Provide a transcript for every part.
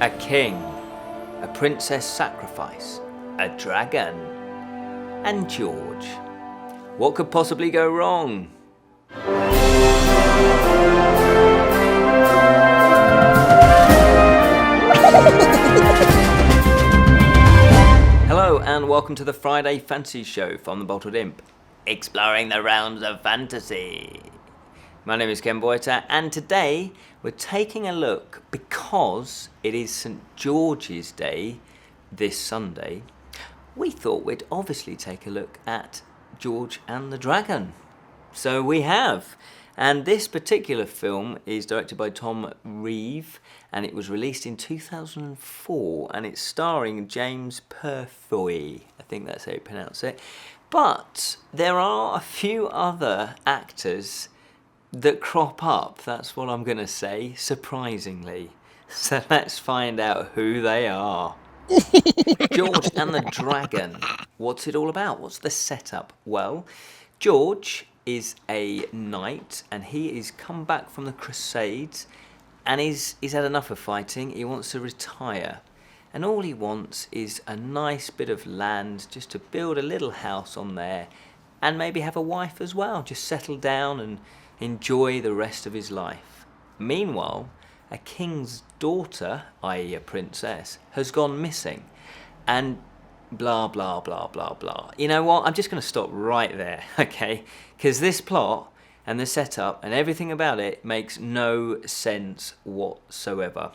A king, a princess sacrifice, a dragon, and George. What could possibly go wrong? Hello and welcome to the Friday Fantasy Show from the Bottled Imp, exploring the realms of fantasy. My name is Ken Boyter, and today we're taking a look, because it is St. George's Day this Sunday, we thought we'd obviously take a look at George and the Dragon. So we have. And this particular film is directed by Tom Reeve, and it was released in 2004, and it's starring James Purefoy. I think that's how you pronounce it. But there are a few other actors that crop up, that's what I'm going to say, surprisingly. So let's find out who they are. George and the Dragon. What's it all about? What's the setup? Well, George is a knight, and he is come back from the Crusades, and he's had enough of fighting. He wants to retire, and all he wants is a nice bit of land just to build a little house on there, and maybe have a wife as well, just settle down and enjoy the rest of his life. Meanwhile, a king's daughter, i.e. a princess, has gone missing, and blah blah blah blah blah. You know what, I'm just going to stop right there, okay, because this plot and the setup and everything about it makes no sense whatsoever.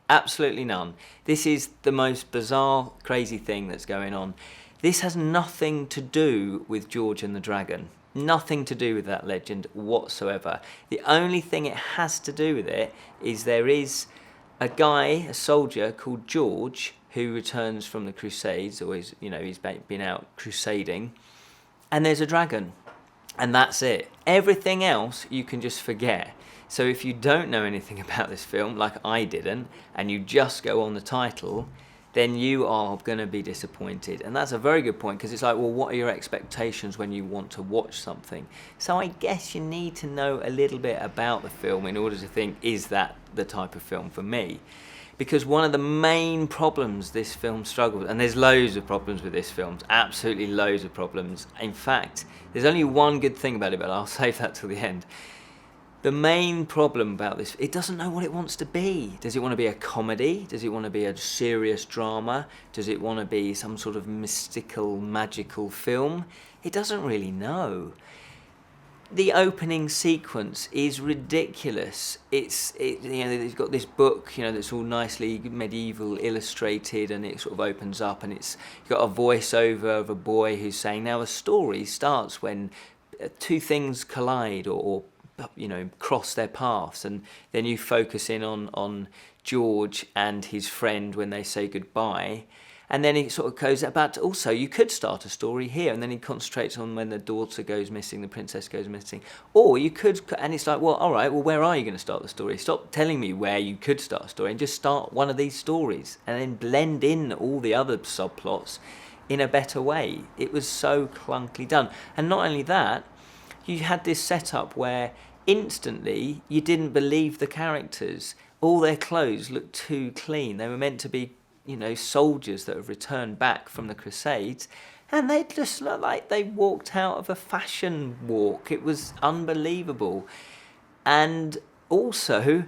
Absolutely none. This is the most bizarre, crazy thing that's going on. This has nothing to do with George and the Dragon. Nothing to do with that legend whatsoever. The only thing it has to do with it is there is a guy, a soldier called George, who returns from the Crusades, or he's been out crusading, and there's a dragon, and that's it. Everything else you can just forget. So if you don't know anything about this film, like I didn't, and you just go on the title, then you are going to be disappointed. And that's a very good point, because it's like, well, what are your expectations when you want to watch something? So I guess you need to know a little bit about the film in order to think, is that the type of film for me? Because one of the main problems this film struggles, and there's loads of problems with this film, absolutely loads of problems. In fact, there's only one good thing about it, but I'll save that till the end. The main problem about this, it doesn't know what it wants to be. Does it want to be a comedy? Does it want to be a serious drama? Does it want to be some sort of mystical, magical film? It doesn't really know. The opening sequence is ridiculous. It's got this book, that's all nicely medieval illustrated, and it sort of opens up, and you've got a voiceover of a boy who's saying, now a story starts when two things collide or cross their paths, and then you focus in on George and his friend when they say goodbye, and then it sort of goes about, also you could start a story here, and then he concentrates on when the daughter goes missing, the princess goes missing, or you could, and it's like, well, all right, well, where are you going to start the story? Stop telling me where you could start a story, and just start one of these stories, and then blend in all the other subplots in a better way. It was so clunkily done. And not only that, you had this setup where instantly you didn't believe the characters. All their clothes looked too clean. They were meant to be, soldiers that have returned back from the Crusades, and they just looked like they walked out of a fashion walk. It was unbelievable. And also,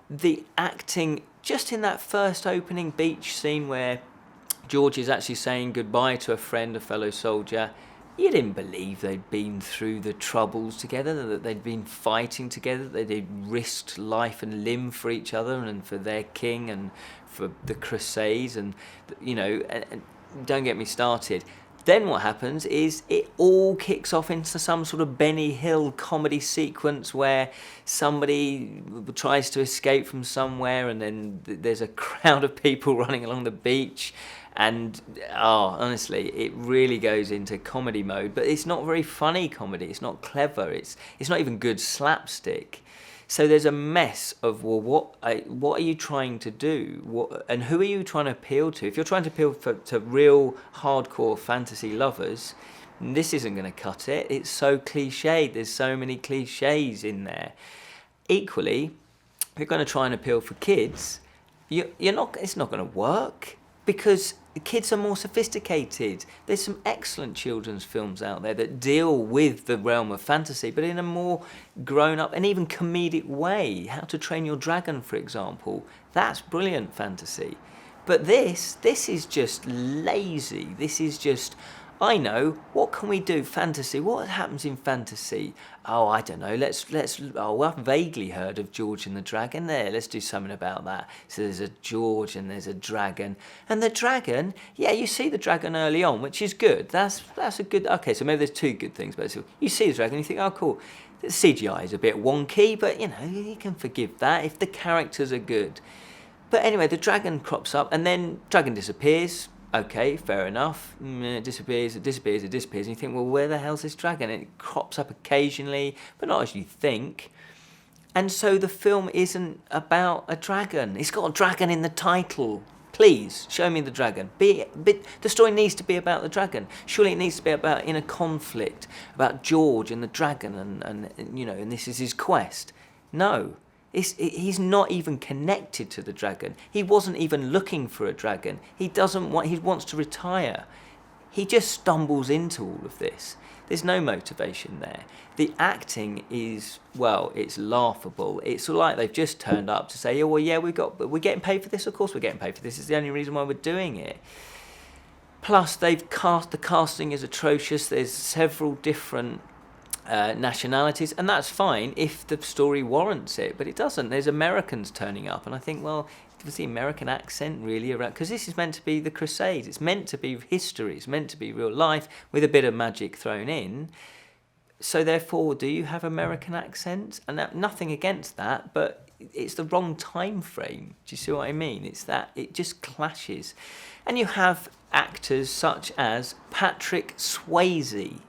the acting, just in that first opening beach scene where George is actually saying goodbye to a friend, a fellow soldier, you didn't believe they'd been through the troubles together, that they'd been fighting together, that they'd risked life and limb for each other and for their king and for the Crusades, and and don't get me started. Then what happens is it all kicks off into some sort of Benny Hill comedy sequence where somebody tries to escape from somewhere, and then there's a crowd of people running along the beach. And honestly, it really goes into comedy mode, but it's not very funny comedy. It's not clever. It's not even good slapstick. So there's a mess of, well, what are you trying to do? And who are you trying to appeal to? If you're trying to appeal to real hardcore fantasy lovers, this isn't going to cut it. It's so cliched. There's so many cliches in there. Equally, if you're going to try and appeal for kids, you're not. It's not going to work because the kids are more sophisticated. There's some excellent children's films out there that deal with the realm of fantasy, but in a more grown-up and even comedic way. How to Train Your Dragon, for example. That's brilliant fantasy. But this is just lazy. This is just, I know, what can we do? Fantasy. What happens in fantasy? Oh, I don't know. I've vaguely heard of George and the Dragon there. Let's do something about that. So there's a George and there's a dragon. And the dragon, yeah, you see the dragon early on, which is good. That's a good, okay, so maybe there's two good things. But you see the dragon, you think, oh, cool. The CGI is a bit wonky, but, you can forgive that if the characters are good. But anyway, the dragon crops up and then dragon disappears. Okay, fair enough. It disappears, and you think, well, where the hell's this dragon? And it crops up occasionally, but not as you think. And so the film isn't about a dragon. It's got a dragon in the title. Please, show me the dragon. The story needs to be about the dragon. Surely it needs to be about inner conflict, about George and the dragon, and this is his quest. No. He's not even connected to the dragon. He wasn't even looking for a dragon. He wants to retire. He just stumbles into all of this. There's no motivation there. The acting is, well, it's laughable. It's like they've just turned up to say, we're getting paid for this. Of course we're getting paid for this. It's the only reason why we're doing it. Plus, the casting is atrocious. There's several different nationalities, and that's fine if the story warrants it, but it doesn't. There's Americans turning up, and I think, well, was the American accent really around? Because this is meant to be the Crusades. It's meant to be history. It's meant to be real life with a bit of magic thrown in. So therefore, do you have American accents? And nothing against that, but it's the wrong time frame. Do you see what I mean? It's that it just clashes. And you have actors such as Patrck Swayze.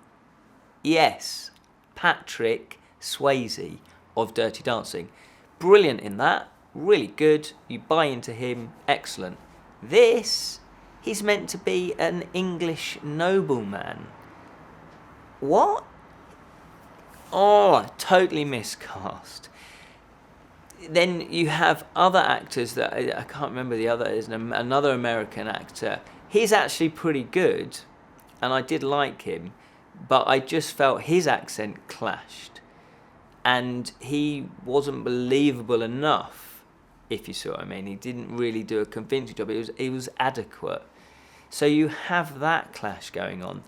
Yes, Patrck Swayze of Dirty Dancing. Brilliant in that. Really good. You buy into him. Excellent. He's meant to be an English nobleman. What? Oh, totally miscast. Then you have other actors that I can't remember the other. There's another American actor. He's actually pretty good, and I did like him, but I just felt his accent clashed, and he wasn't believable enough, if you see what I mean. He didn't really do a convincing job. It was adequate. So you have that clash going on.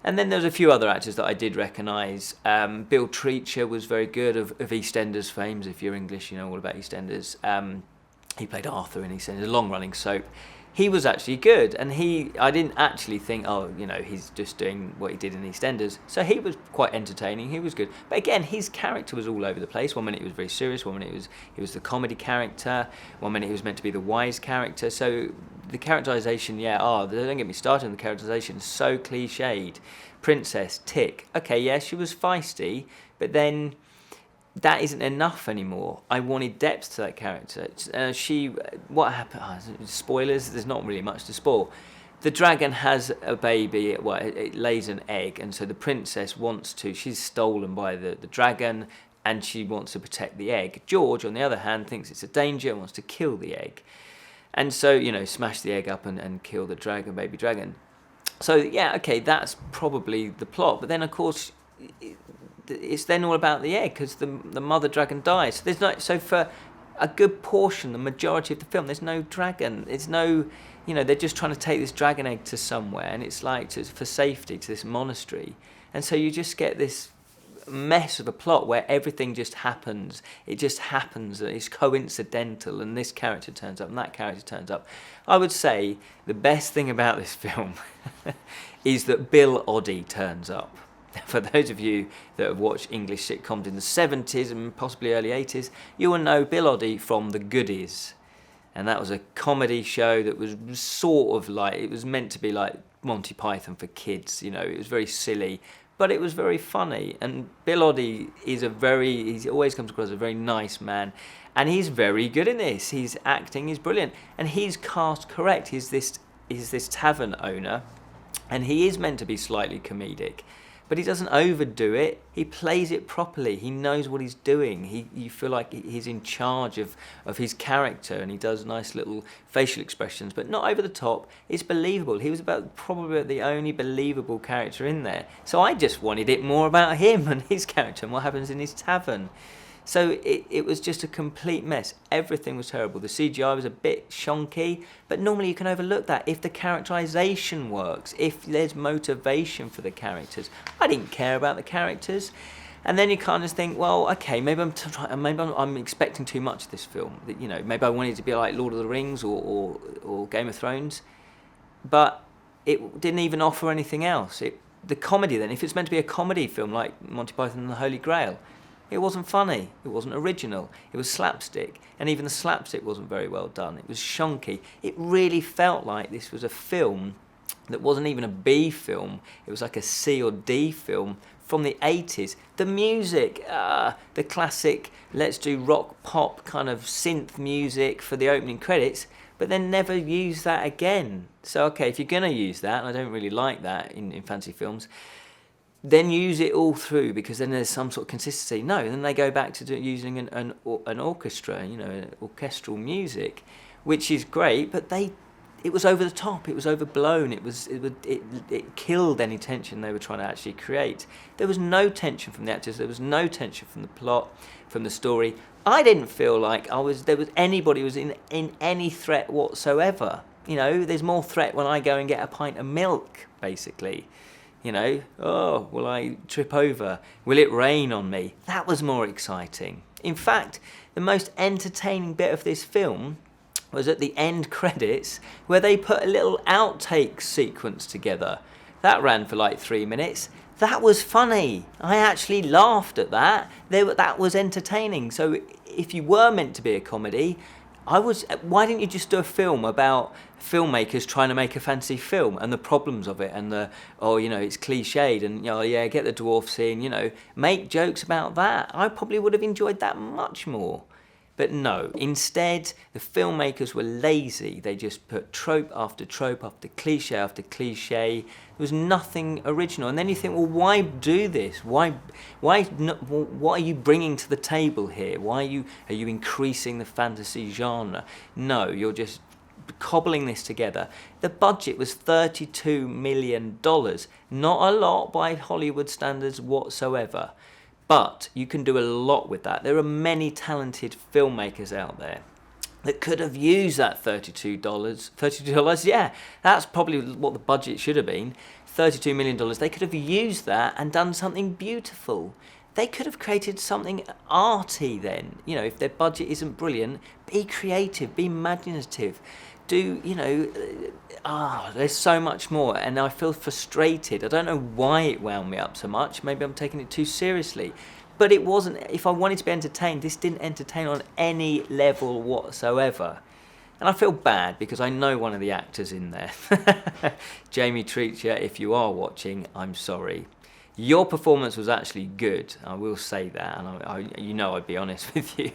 And then there's a few other actors that I did recognise. Bill Treacher was very good, of EastEnders fame. If you're English, you know all about EastEnders. He played Arthur in EastEnders, a long-running soap. He was actually good, and I didn't actually think, he's just doing what he did in EastEnders. So he was quite entertaining. He was good. But again, his character was all over the place. One minute he was very serious. One minute he was the comedy character. One minute he was meant to be the wise character. So the characterization, don't get me started on the characterization. It's so cliched. Princess, tick. Okay, yeah, she was feisty, but then that isn't enough anymore. I wanted depth to that character. What happened? Spoilers. There's not really much to spoil. The dragon has a baby. It lays an egg, and so the princess she's stolen by the dragon, and she wants to protect the egg. George, on the other hand, thinks it's a danger and wants to kill the egg, and so smash the egg up and kill the baby dragon. So yeah, okay, that's probably the plot. But then of course, it's then all about the egg, because the mother dragon dies. So for a good portion, the majority of the film, there's no dragon. It's no, they're just trying to take this dragon egg to somewhere, and it's like for safety to this monastery. And so you just get this mess of a plot where everything just happens. It just happens. It's coincidental, and this character turns up and that character turns up. I would say the best thing about this film is that Bill Oddie turns up. For those of you that have watched English sitcoms in the 70s and possibly early 80s, you will know Bill Oddie from The Goodies. And that was a comedy show that was sort of like, it was meant to be like Monty Python for kids. It was very silly, but it was very funny. And Bill Oddie he always comes across as a very nice man. And he's very good in this. His acting is brilliant. And he's cast correct. He's this tavern owner, and he is meant to be slightly comedic. but he doesn't overdo it. He plays it properly. He knows what he's doing. You feel like he's in charge of his character, and he does nice little facial expressions, but not over the top. It's believable. He was probably the only believable character in there. So I just wanted it more about him and his character and what happens in his tavern. So it was just a complete mess. Everything was terrible. The CGI was a bit shonky, but normally you can overlook that if the characterization works, if there's motivation for the characters. I didn't care about the characters. And then you kind of think, well, okay, maybe I'm expecting too much of this film. You know, maybe I wanted it to be like Lord of the Rings or Game of Thrones, but it didn't even offer anything else. The comedy then, if it's meant to be a comedy film like Monty Python and the Holy Grail, it wasn't funny, it wasn't original, it was slapstick, and even the slapstick wasn't very well done. It was shonky. It really felt like this was a film that wasn't even a B film, it was like a C or D film from the 80s. The music, the classic, let's do rock pop kind of synth music for the opening credits, but then never use that again. So okay, if you're going to use that, and I don't really like that in fantasy films, then use it all through, because then there's some sort of consistency. No, then they go back to using an orchestra, you know, orchestral music, which is great, but it was over the top, it was overblown, it killed any tension they were trying to actually create. There was no tension from the actors, there was no tension from the plot, from the story. I didn't feel like anybody was in any threat whatsoever. You know, there's more threat when I go and get a pint of milk, basically. You know, oh, will I trip over? Will it rain on me? That was more exciting. In fact, the most entertaining bit of this film was at the end credits, where they put a little outtake sequence together. That ran for like 3 minutes. That was funny. I actually laughed at that. That was entertaining. So if you were meant to be a comedy, why didn't you just do a film about filmmakers trying to make a fantasy film and the problems of it, and it's cliched, and get the dwarf scene, make jokes about that. I probably would have enjoyed that much more. But no, instead the filmmakers were lazy. They just put trope after trope after cliche after cliche. There was nothing original. And then you think, well, why do this? What are you bringing to the table here? Why are you increasing the fantasy genre? No, you're just cobbling this together. The budget was $32 million. Not a lot by Hollywood standards whatsoever. But you can do a lot with that. There are many talented filmmakers out there that could have used that $32. $32, yeah, that's probably what the budget should have been. $32 million. They could have used that and done something beautiful. They could have created something arty then. If their budget isn't brilliant, be creative, be imaginative. There's so much more, and I feel frustrated. I don't know why it wound me up so much. Maybe I'm taking it too seriously. But it wasn't, if I wanted to be entertained, this didn't entertain on any level whatsoever. And I feel bad, because I know one of the actors in there. Jamie Treacher, if you are watching, I'm sorry. Your performance was actually good, I will say that, and I'd be honest with you.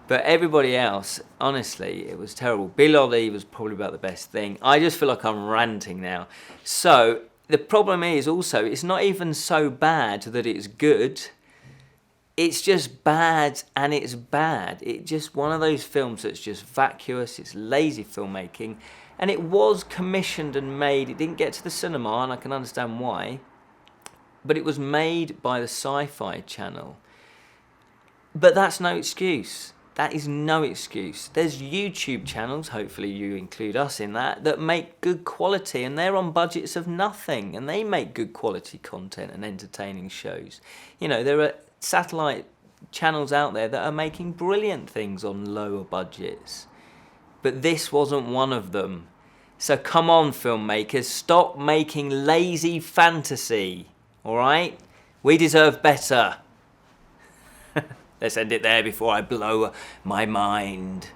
But everybody else, honestly, it was terrible. Bill Oddie was probably about the best thing. I just feel like I'm ranting now. So the problem is also, it's not even so bad that it's good. It's just bad, and it's bad. It's just one of those films that's just vacuous. It's lazy filmmaking. And it was commissioned and made. It didn't get to the cinema, and I can understand why. But it was made by the Sci-Fi Channel. But that's no excuse. That is no excuse. There's YouTube channels, hopefully you include us in that make good quality, and they're on budgets of nothing, and they make good quality content and entertaining shows. There are satellite channels out there that are making brilliant things on lower budgets. But this wasn't one of them. So come on, filmmakers, stop making lazy fantasy, all right? We deserve better. Let's end it there before I blow my mind.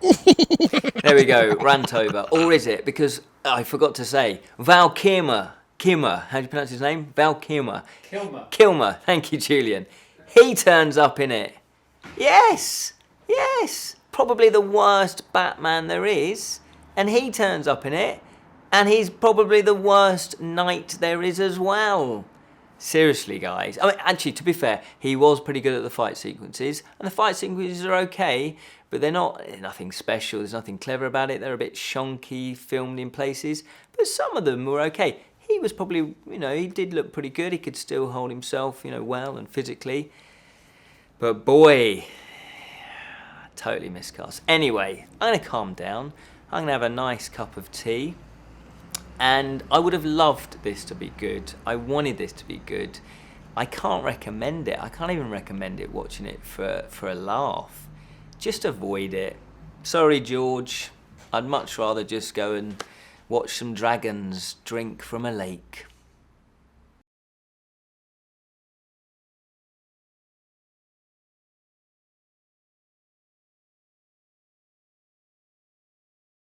There we go, rant over. Or is it? Because I forgot to say, Val Kilmer, how do you pronounce his name? Val Kilmer. Kilmer, thank you, Julian. He turns up in it. Yes, probably the worst Batman there is. And he turns up in it. And he's probably the worst knight there is as well. Seriously, guys. I mean, actually, to be fair, he was pretty good at the fight sequences, and the fight sequences are okay, but they're nothing special. There's nothing clever about it. They're a bit shonky, filmed in places, but some of them were okay. He was probably, he did look pretty good. He could still hold himself, well and physically. But boy, totally miscast. Anyway, I'm going to calm down. I'm going to have a nice cup of tea. And I would have loved this to be good. I wanted this to be good. I can't recommend it. I can't even recommend it watching it for a laugh. Just avoid it. Sorry, George. I'd much rather just go and watch some dragons drink from a lake.